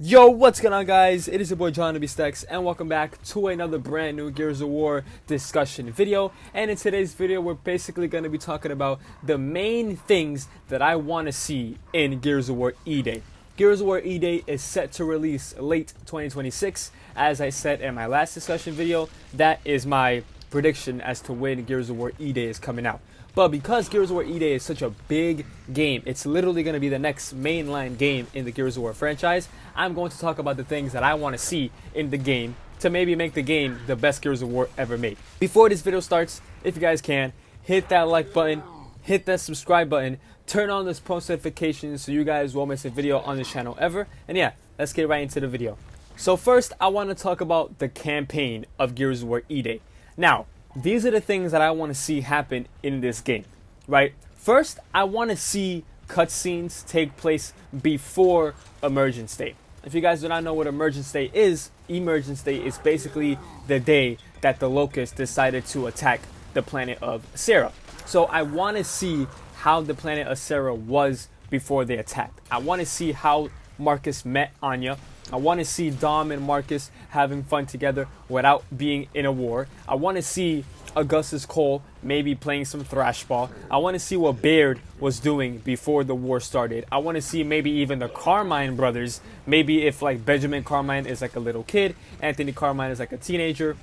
Yo, what's going on, guys? It is your boy John Stacks, and welcome back to another brand new Gears of War discussion video. And in today's video, we're basically going to be talking about the main things that I want to see in Gears of War E-Day. Gears of War E-Day is set to release late 2026. As I said in my last discussion video, that is my prediction as to when Gears of War E-Day is coming out. But because Gears of War E-Day is such a big game, it's literally going to be the next mainline game in the Gears of War franchise, I'm going to talk about the things that I want to see in the game to maybe make the game the best Gears of War ever made. Before this video starts, if you guys can, hit that like button, hit that subscribe button, turn on those post notifications so you guys won't miss a video on this channel ever. And yeah, let's get right into the video. So first, I want to talk about the campaign of Gears of War E-Day. Now, these are the things that I want to see happen in this game, right? First, I want to see cutscenes take place before Emergence Day. If you guys do not know what Emergence Day is, Emergence Day is basically the day that the Locusts decided to attack the planet of Sera. So I want to see how the planet of Sera was before they attacked. I want to see how Marcus met Anya. I want to see Dom and Marcus having fun together without being in a war. I want to see Augustus Cole maybe playing some thrashball. I want to see what Baird was doing before the war started. I want to see maybe even the Carmine brothers. Maybe if like Benjamin Carmine is like a little kid, Anthony Carmine is like a teenager,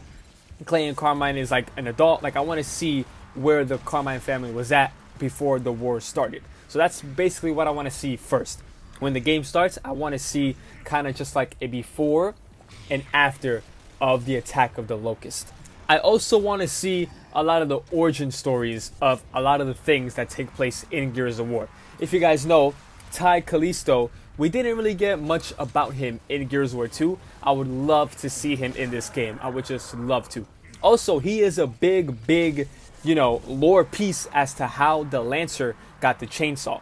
Clay and Carmine is like an adult. Like I want to see where the Carmine family was at before the war started. So that's basically what I want to see first. When the game starts, I want to see kind of just like a before and after of the attack of the Locust. I also want to see a lot of the origin stories of a lot of the things that take place in Gears of War. If you guys know, Ty Callisto, we didn't really get much about him in Gears of War 2. I would love to see him in this game. I would just love to. Also, he is a big, lore piece as to how the Lancer got the chainsaw.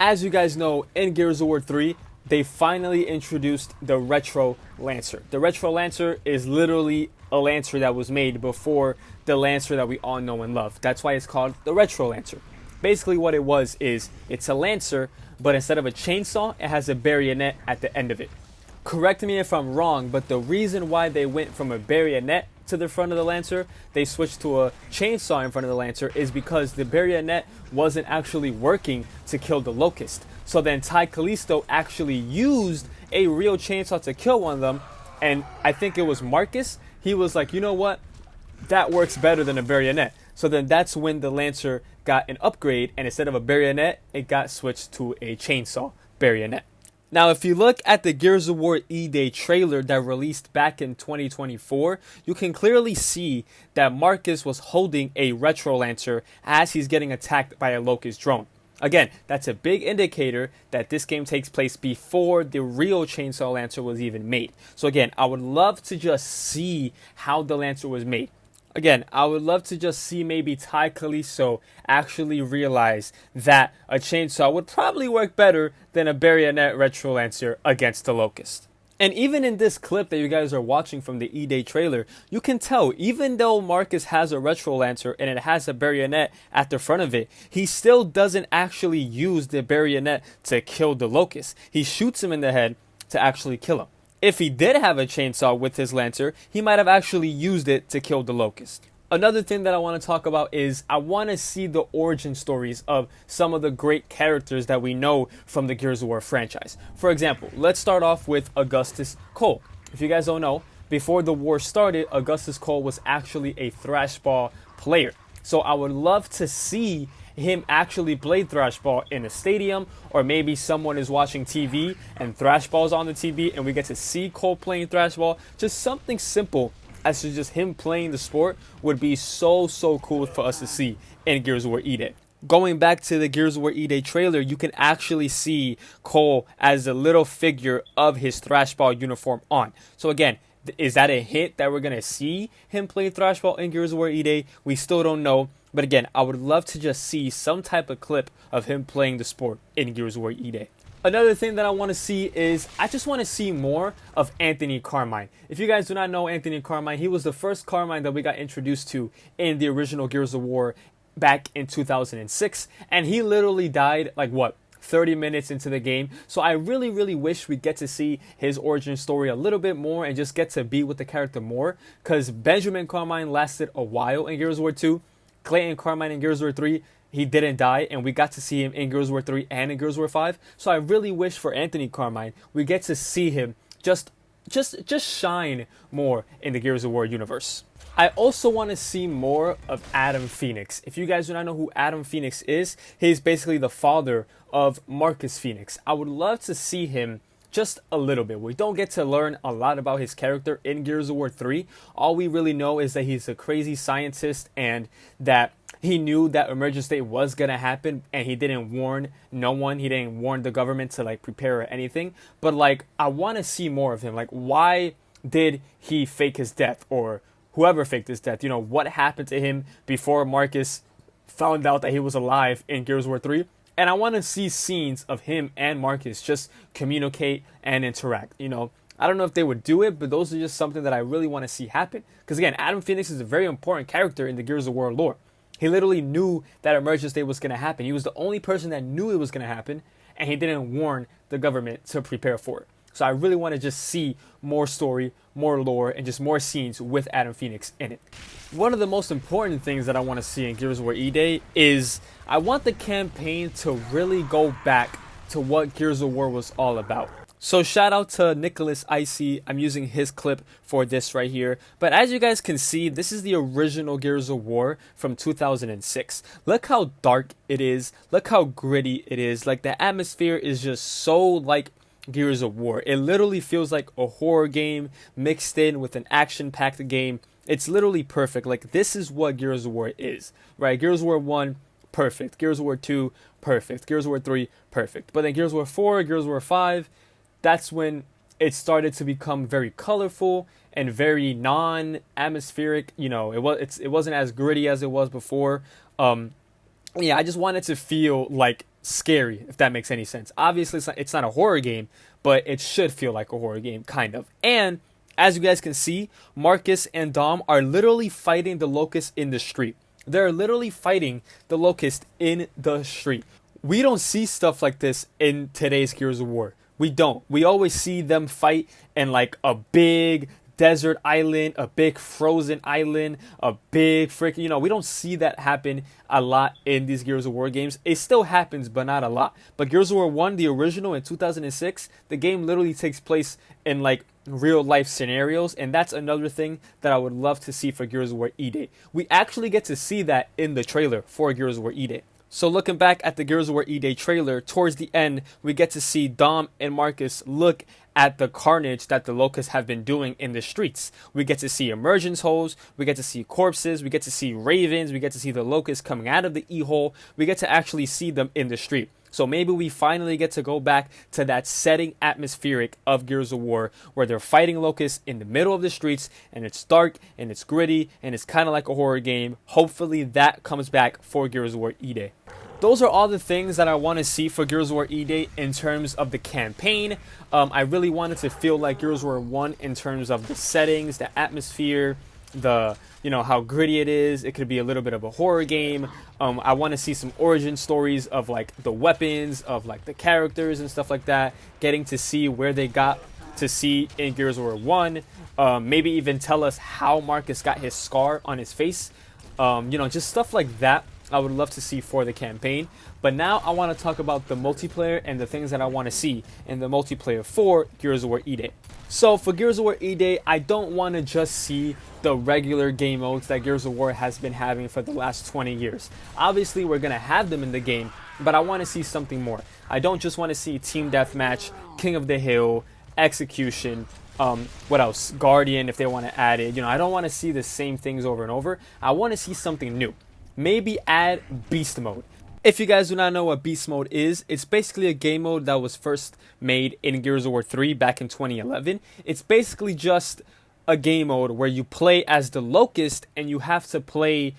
As you guys know, in Gears of War 3, they finally introduced the Retro Lancer. The Retro Lancer is literally a Lancer that was made before the Lancer that we all know and love. That's why it's called the Retro Lancer. Basically what it was is, it's a Lancer, but instead of a chainsaw, it has a bayonet at the end of it. Correct me if I'm wrong, but the reason why they went from a bayonet to the front of the Lancer, they switched to a chainsaw in front of the Lancer, is because the bayonet wasn't actually working to kill the Locust. So then Ty Callisto actually used a real chainsaw to kill one of them, and I think it was Marcus. He was like, you know what? That works better than a bayonet. So then that's when the Lancer got an upgrade, and instead of a bayonet, it got switched to a chainsaw bayonet. Now, if you look at the Gears of War E-Day trailer that released back in 2024, you can clearly see that Marcus was holding a Retro Lancer as he's getting attacked by a Locust drone. Again, that's a big indicator that this game takes place before the real Chainsaw Lancer was even made. So again, I would love to just see how the Lancer was made. Again, I would love to just see maybe Ty Callisto actually realize that a chainsaw would probably work better than a bayonet Retro Lancer against the Locust. And even in this clip that you guys are watching from the E-Day trailer, you can tell even though Marcus has a Retro Lancer and it has a bayonet at the front of it, he still doesn't actually use the bayonet to kill the Locust. He shoots him in the head to actually kill him. If he did have a chainsaw with his Lancer, he might have actually used it to kill the Locust. Another thing that I want to talk about is I want to see the origin stories of some of the great characters that we know from the Gears of War franchise. For example, let's start off with Augustus Cole. If you guys don't know, before the war started, Augustus Cole was actually a thrashball player. So I would love to see him actually play thrashball in a stadium, or maybe someone is watching TV and thrashball's on the TV and we get to see Cole playing thrashball. Just something simple as to just him playing the sport would be so cool for us to see in Gears of War E-Day. Going back to the Gears of War E-Day trailer, you can actually see Cole as a little figure of his thrashball uniform on. So again, is that a hint that we're going to see him play thrashball in Gears of War E-Day? We still don't know. But again, I would love to just see some type of clip of him playing the sport in Gears of War E-Day. Another thing that I want to see is I just want to see more of Anthony Carmine. If you guys do not know Anthony Carmine, he was the first Carmine that we got introduced to in the original Gears of War back in 2006. And he literally died like what, 30 minutes into the game. So I really, really wish we get to see his origin story a little bit more and just get to be with the character more, because Benjamin Carmine lasted a while in Gears of War 2. Clayton Carmine in Gears of War 3, he didn't die, and we got to see him in Gears of War 3 and in Gears of War 5. So I really wish for Anthony Carmine, we get to see him just shine more in the Gears of War universe. I also want to see more of Adam Phoenix. If you guys do not know who Adam Phoenix is, he's basically the father of Marcus Phoenix. I would love to see him just a little bit. We don't get to learn a lot about his character in Gears of War 3. All we really know is that he's a crazy scientist and that he knew that emergency state was going to happen, and he didn't warn no one. He didn't warn the government to like prepare or anything. But like, I want to see more of him. Like, why did he fake his death, or whoever faked his death? You know, what happened to him before Marcus found out that he was alive in Gears of War 3? And I want to see scenes of him and Marcus just communicate and interact. You know, I don't know if they would do it, but those are just something that I really want to see happen. Because again, Adam Phoenix is a very important character in the Gears of War lore. He literally knew that emergency state was going to happen. He was the only person that knew it was going to happen, and he didn't warn the government to prepare for it. So I really want to just see more story, more lore, and just more scenes with Adam Phoenix in it. One of the most important things that I want to see in Gears of War E-Day is I want the campaign to really go back to what Gears of War was all about. So shout out to Nicholas Icy. I'm using his clip for this right here. But as you guys can see, this is the original Gears of War from 2006. Look how dark it is. Look how gritty it is. Like, the atmosphere is just so like Gears of War. It literally feels like a horror game mixed in with an action-packed game. It's literally perfect. Like, this is what Gears of War is, right? Gears of War 1, perfect. Gears of War 2, perfect. Gears of War 3, perfect. But then Gears of War 4, Gears of War 5, that's when it started to become very colorful and very non-atmospheric. You know, it wasn't as gritty as it was before. Yeah, I just wanted to feel like scary, if that makes any sense. Obviously, it's not a horror game, but it should feel like a horror game, kind of. And as you guys can see, Marcus and Dom are literally fighting the Locust in the street. They're literally fighting the Locust in the street. We don't see stuff like this in today's Gears of War. We don't. We always see them fight in like a big desert island, a big frozen island, a big freaking, you know, we don't see that happen a lot in these Gears of War games. It still happens, but not a lot. But Gears of War 1, the original in 2006, the game literally takes place in like real life scenarios, and that's another thing that I would love to see for Gears of War E-Day. We actually get to see that in the trailer for Gears of War E-Day. So looking back at the Gears of War E-Day trailer, towards the end, we get to see Dom and Marcus look at the carnage that the Locusts have been doing in the streets. We get to see emergence holes, we get to see corpses, we get to see ravens, we get to see the Locusts coming out of the E-hole, we get to actually see them in the street. So maybe we finally get to go back to that setting atmospheric of Gears of War where they're fighting Locusts in the middle of the streets, and it's dark and it's gritty and it's kind of like a horror game. Hopefully that comes back for Gears of War E-Day. Those are all the things that I want to see for Gears of War E-Day in terms of the campaign. I really wanted to feel like Gears of War 1 in terms of the settings, the atmosphere, the, you know, how gritty it is. It could be a little bit of a horror game. I want to see some origin stories of like the weapons, of like the characters and stuff like that. Getting to see where they got to see in Gears of War 1. Maybe even tell us how Marcus got his scar on his face. You know, just stuff like that I would love to see for the campaign. But now I want to talk about the multiplayer and the things that I want to see in the multiplayer for Gears of War E-Day. So for Gears of War E-Day, I don't want to just see the regular game modes that Gears of War has been having for the last 20 years. Obviously, we're going to have them in the game, but I want to see something more. I don't just want to see Team Deathmatch, King of the Hill, Execution, what else? Guardian, if they want to add it. You know, I don't want to see the same things over and over. I want to see something new. Maybe add Beast Mode. If you guys do not know what Beast Mode is, it's basically a game mode that was first made in Gears of War 3 back in 2011. It's basically just a game mode where you play as the Locust and you have to play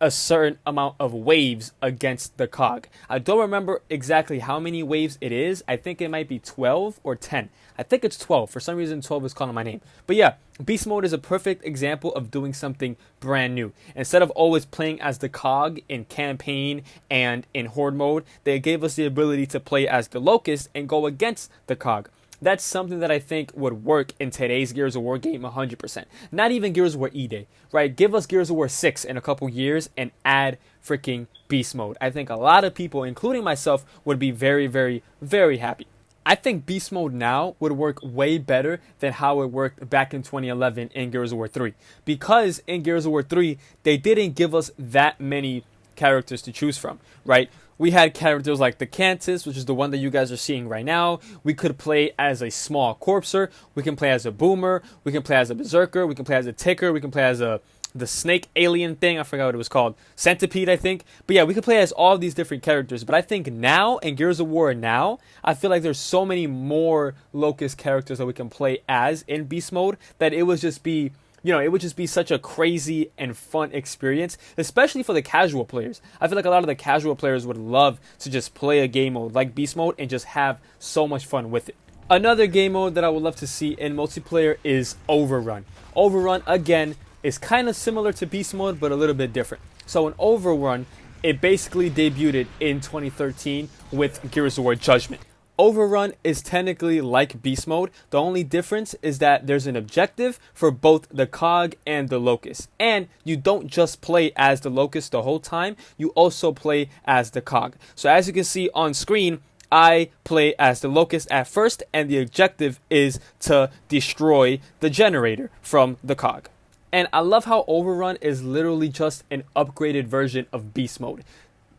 a certain amount of waves against the cog. I don't remember exactly how many waves it is. I think it might be 12 or 10. I think it's 12. For some reason, 12 is calling my name. But yeah, Beast Mode is a perfect example of doing something brand new. Instead of always playing as the cog in campaign and in horde mode, they gave us the ability to play as the Locust and go against the cog. That's something that I think would work in today's Gears of War game 100%. Not even Gears of War E-Day, right? Give us Gears of War 6 in a couple years and add freaking Beast Mode. I think a lot of people, including myself, would be very, very, very happy. I think Beast Mode now would work way better than how it worked back in 2011 in Gears of War 3. Because in Gears of War 3, they didn't give us that many characters to choose from, right? We had characters like the Cantus, which is the one that you guys are seeing right now. We could play as a small corpser. We can play as a boomer. We can play as a berserker. We can play as a ticker. We can play as the snake alien thing. I forgot what it was called. Centipede, I think. But yeah, we could play as all these different characters. But I think now, in Gears of War now, I feel like there's so many more Locust characters that we can play as in Beast Mode that it would just be... it would just be such a crazy and fun experience, especially for the casual players. I feel like a lot of the casual players would love to just play a game mode like Beast Mode and just have so much fun with it. Another game mode that I would love to see in multiplayer is Overrun. Overrun, again, is kind of similar to Beast Mode, but a little bit different. So in Overrun, it basically debuted in 2013 with Gears of War Judgment. Overrun is technically like Beast Mode. The only difference is that there's an objective for both the cog and the Locust. And you don't just play as the Locust the whole time, you also play as the cog. So as you can see on screen, I play as the Locust at first, and the objective is to destroy the generator from the cog. And I love how Overrun is literally just an upgraded version of Beast Mode.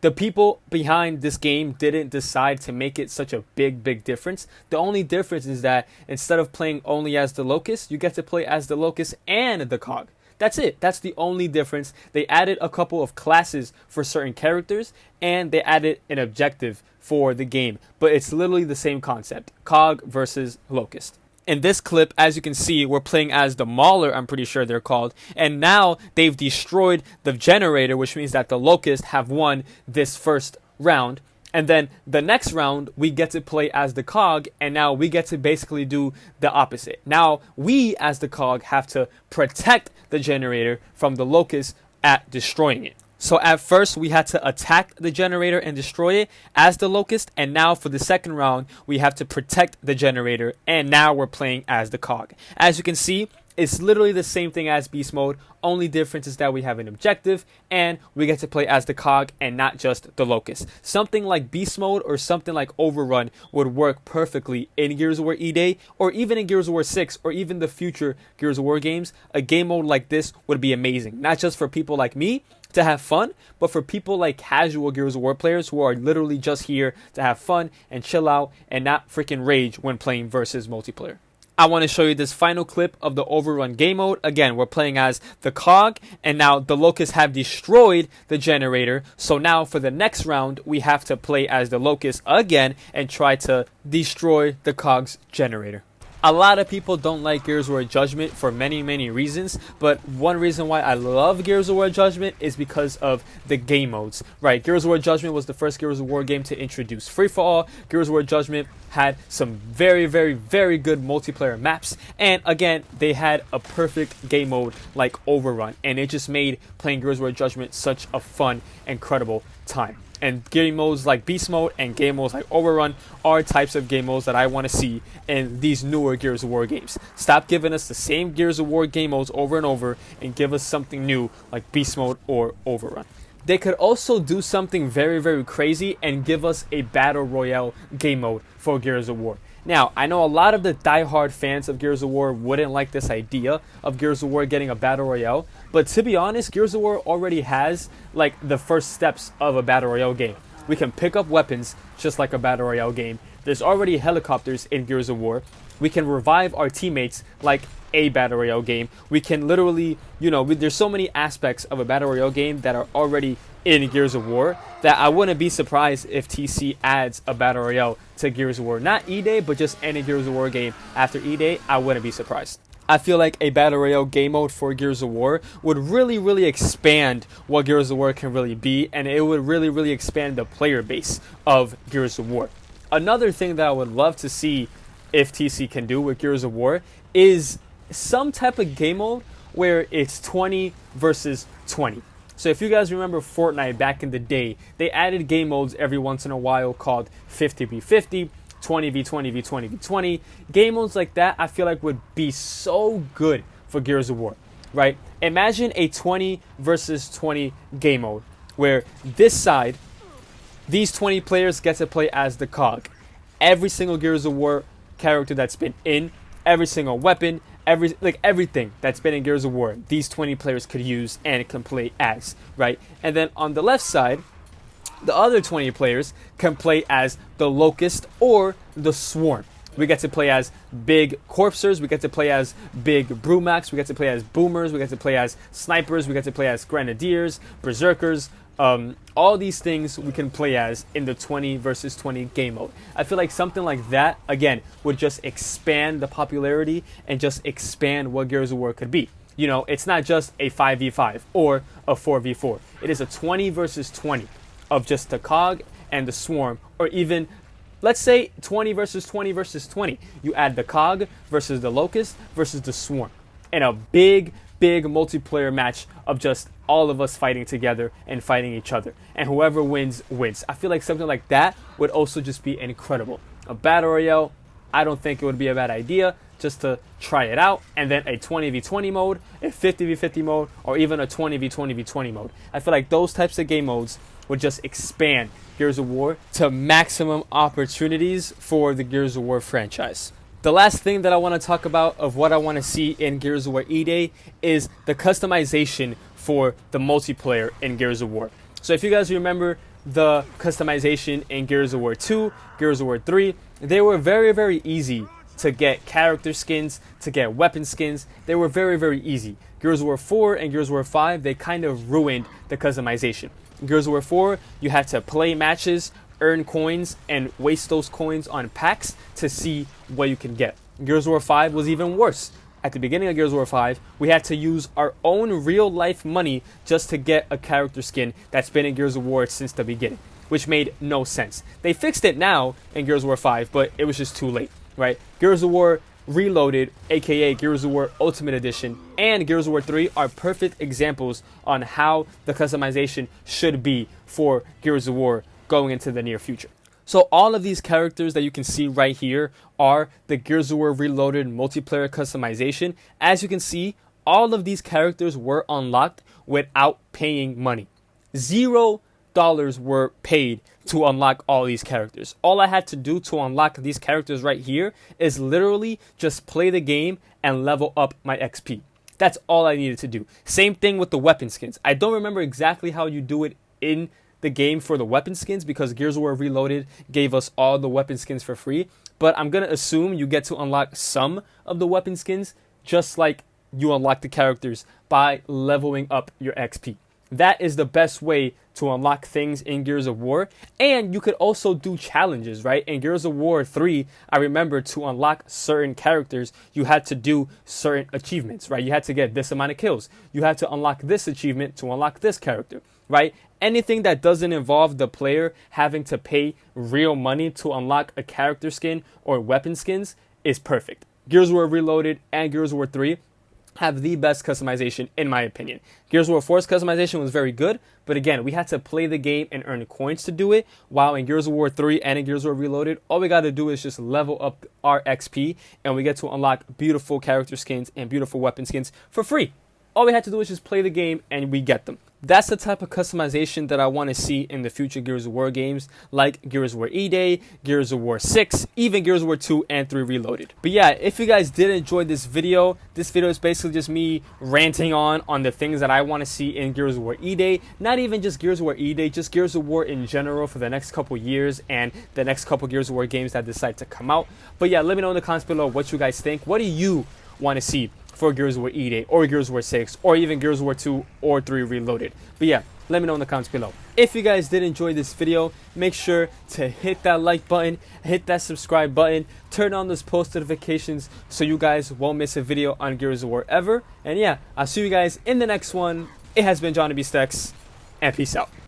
The people behind this game didn't decide to make it such a big difference. The only difference is that instead of playing only as the Locust, you get to play as the Locust and the cog. That's it. That's the only difference. They added a couple of classes for certain characters, and they added an objective for the game. But it's literally the same concept. Cog versus Locust. In this clip, as you can see, we're playing as the Mauler, I'm pretty sure they're called. And now they've destroyed the generator, which means that the Locust have won this first round. And then the next round, we get to play as the cog, and now we get to basically do the opposite. Now, we, as the cog, have to protect the generator from the Locust at destroying it. So at first, we had to attack the generator and destroy it as the Locust, and now for the second round, we have to protect the generator, and now we're playing as the cog. As you can see, it's literally the same thing as Beast Mode. Only difference is that we have an objective and we get to play as the cog and not just the Locust. Something like Beast Mode or something like Overrun would work perfectly in Gears of War E-Day or even in Gears of War 6 or even the future Gears of War games. A game mode like this would be amazing. Not just for people like me to have fun, but for people like casual Gears of War players who are literally just here to have fun and chill out and not freaking rage when playing versus multiplayer. I want to show you this final clip of the Overrun game mode. Again, we're playing as the cog, and now the Locusts have destroyed the generator. So now for the next round, we have to play as the Locust again and try to destroy the cog's generator. A lot of people don't like Gears of War Judgment for many reasons, but one reason why I love Gears of War Judgment is because of the game modes, right? Gears of War Judgment was the first Gears of War game to introduce free-for-all. Gears of War Judgment had some very good multiplayer maps, and again, they had a perfect game mode like Overrun, and it just made playing Gears of War Judgment such a fun, incredible time. And game modes like Beast Mode and game modes like Overrun are types of game modes that I want to see in these newer Gears of War games. Stop giving us the same Gears of War game modes over and over and give us something new like Beast Mode or Overrun. They could also do something very crazy and give us a Battle Royale game mode for Gears of War. Now, I know a lot of the die-hard fans of Gears of War wouldn't like this idea of Gears of War getting a Battle Royale, but to be honest, Gears of War already has like the first steps of a Battle Royale game. We can pick up weapons just like a Battle Royale game. There's already helicopters in Gears of War. We can revive our teammates like a Battle Royale game. We can literally, there's so many aspects of a Battle Royale game that are already in Gears of War that I wouldn't be surprised if TC adds a Battle Royale to Gears of War. Not E-Day, but just any Gears of War game after E-Day, I wouldn't be surprised. I feel like a Battle Royale game mode for Gears of War would really expand what Gears of War can really be, and it would really expand the player base of Gears of War. Another thing that I would love to see if TC can do with Gears of War is some type of game mode where it's 20 versus 20. So if you guys remember Fortnite back in the day, they added game modes every once in a while called 50v50, 20v20v20v20. Game modes like that I feel like would be so good for Gears of War, right? Imagine a 20 versus 20 game mode where this side, these 20 players get to play as the COG. Every single Gears of War character that's been in, every single weapon, everything that's been in Gears of War, these 20 players could use and can play as, right? And then on the left side, the other 20 players can play as the Locust or the Swarm. We get to play as big Corpsers, we get to play as big Brumacs, we get to play as Boomers, we get to play as Snipers, we get to play as Grenadiers, Berserkers. All these things we can play as in the 20 versus 20 game mode. I feel like something like that, again, would just expand the popularity and just expand what Gears of War could be. You know, it's not just a 5v5 or a 4v4. It is a 20 versus 20 of just the COG and the Swarm, or even, let's say 20 versus 20 versus 20. You add the COG versus the Locust versus the Swarm in a big multiplayer match of just all of us fighting together and fighting each other. And whoever wins, wins. I feel like something like that would also just be incredible. A Battle Royale, I don't think it would be a bad idea just to try it out. And then a 20v20 mode, a 50v50 mode, or even a 20v20v20 mode. I feel like those types of game modes would just expand Gears of War to maximum opportunities for the Gears of War franchise. The last thing that I want to talk about of what I want to see in Gears of War E-Day is the customization for the multiplayer in Gears of War. So if you guys remember the customization in Gears of War 2, Gears of War 3, they were very easy to get character skins, to get weapon skins. They were very easy. Gears of War 4 and Gears of War 5, they kind of ruined the customization. In Gears of War 4, you had to play matches, earn coins, and waste those coins on packs to see what you can get. Gears of War 5 was even worse. At the beginning of Gears of War 5, we had to use our own real-life money just to get a character skin that's been in Gears of War since the beginning, which made no sense. They fixed it now in Gears of War 5, but it was just too late, right? Gears of War Reloaded, aka Gears of War Ultimate Edition, and Gears of War 3 are perfect examples on how the customization should be for Gears of War going into the near future. So all of these characters that you can see right here are the Gears of War Reloaded multiplayer customization. As you can see, all of these characters were unlocked without paying money. $0 were paid to unlock all these characters. All I had to do to unlock these characters right here is literally just play the game and level up my XP. That's all I needed to do. Same thing with the weapon skins. I don't remember exactly how you do it in the game for the weapon skins because Gears of War Reloaded gave us all the weapon skins for free, but I'm gonna assume you get to unlock some of the weapon skins just like you unlock the characters by leveling up your XP. That is the best way to unlock things in Gears of War. And you could also do challenges, right? In Gears of War 3, I remember to unlock certain characters, you had to do certain achievements, right? You had to get this amount of kills. You had to unlock this achievement to unlock this character, right? Anything that doesn't involve the player having to pay real money to unlock a character skin or weapon skins is perfect. Gears of War Reloaded and Gears of War 3 have the best customization in my opinion. Gears of War 4's customization was very good, but again, we had to play the game and earn coins to do it, while in Gears of War 3 and in Gears of War Reloaded, all we got to do is just level up our XP and we get to unlock beautiful character skins and beautiful weapon skins for free. All we had to do is just play the game and we get them. That's the type of customization that I want to see in the future Gears of War games, like Gears of War E-Day, Gears of War 6, even Gears of War 2 and 3 Reloaded. But yeah, if you guys did enjoy this video is basically just me ranting on the things that I want to see in Gears of War E-Day. Not even just Gears of War E-Day, just Gears of War in general for the next couple years and the next couple Gears of War games that decide to come out. But yeah, let me know in the comments below what you guys think. What do you want to see for Gears of War E8 or Gears of War 6 or even Gears of War 2 or 3 Reloaded. But yeah, let me know in the comments below. If you guys did enjoy this video, make sure to hit that like button, hit that subscribe button, turn on those post notifications so you guys won't miss a video on Gears of War ever. And yeah, I'll see you guys in the next one. It has been Johnny B Stacks, and peace out.